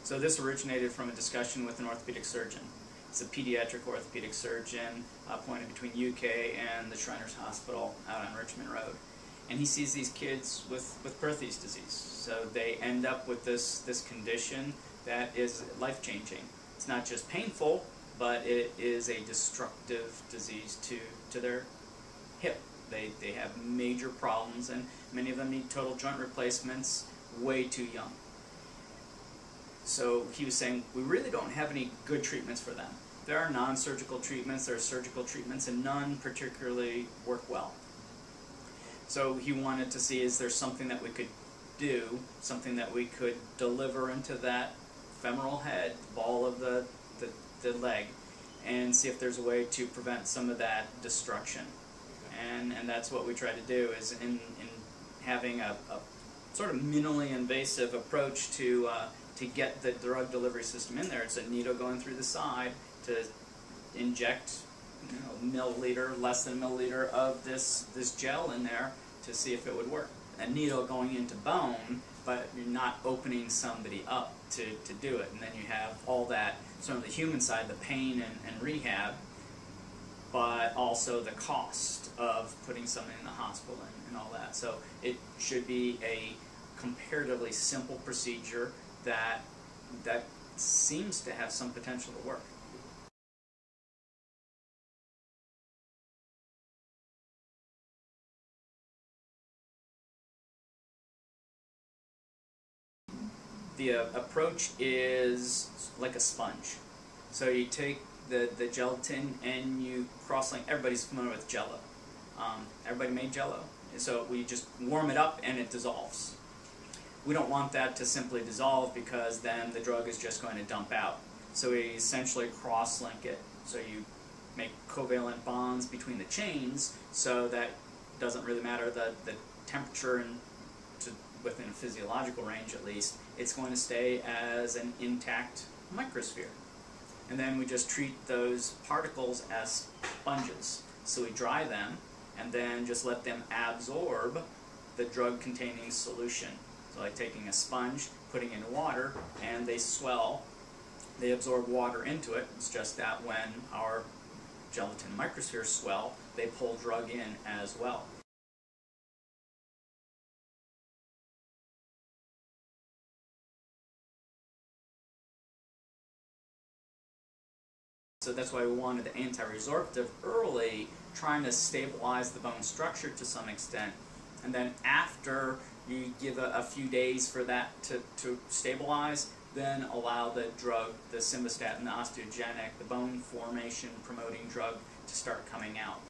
So this originated from a discussion with an orthopedic surgeon. It's a pediatric orthopedic surgeon appointed between UK and the Shriners Hospital out on Richmond Road. And he sees these kids with Perthes disease. So they end up with this condition that is life-changing. It's not just painful, but it is a destructive disease to their hip. They have major problems, and many of them need total joint replacements way too young. So he was saying, we really don't have any good treatments for them. There are non-surgical treatments, there are surgical treatments, and none particularly work well. So he wanted to see, is there something that we could do, something that we could deliver into that femoral head, the ball of the leg, and see if there's a way to prevent some of that destruction. And that's what we try to do, is in having a sort of minimally invasive approach to get the drug delivery system in there. It's a needle going through the side to inject, milliliter, less than a milliliter of this gel in there to see if it would work. A needle going into bone, but you're not opening somebody up to do it. And then you have all that, sort of the human side, the pain and rehab, but also the cost of putting someone in the hospital and all that. So it should be a comparatively simple procedure that seems to have some potential to work. The approach is like a sponge. So you take the gelatin and you cross-link. Everybody's familiar with Jello. Everybody made Jello. So we just warm it up and it dissolves. We don't want that to simply dissolve, because then the drug is just going to dump out. So we essentially cross-link it. So you make covalent bonds between the chains, so that it doesn't really matter the temperature and within a physiological range at least, it's going to stay as an intact microsphere. And then we just treat those particles as sponges. So we dry them and then just let them absorb the drug-containing solution. So like taking a sponge, putting it in water, and they swell, they absorb water into it. It's just that when our gelatin microspheres swell, they pull drug in as well. So that's why we wanted the anti-resorptive early, trying to stabilize the bone structure to some extent. And then after you give a few days for that to stabilize, then allow the drug, the simvastatin, the osteogenic, the bone formation promoting drug to start coming out.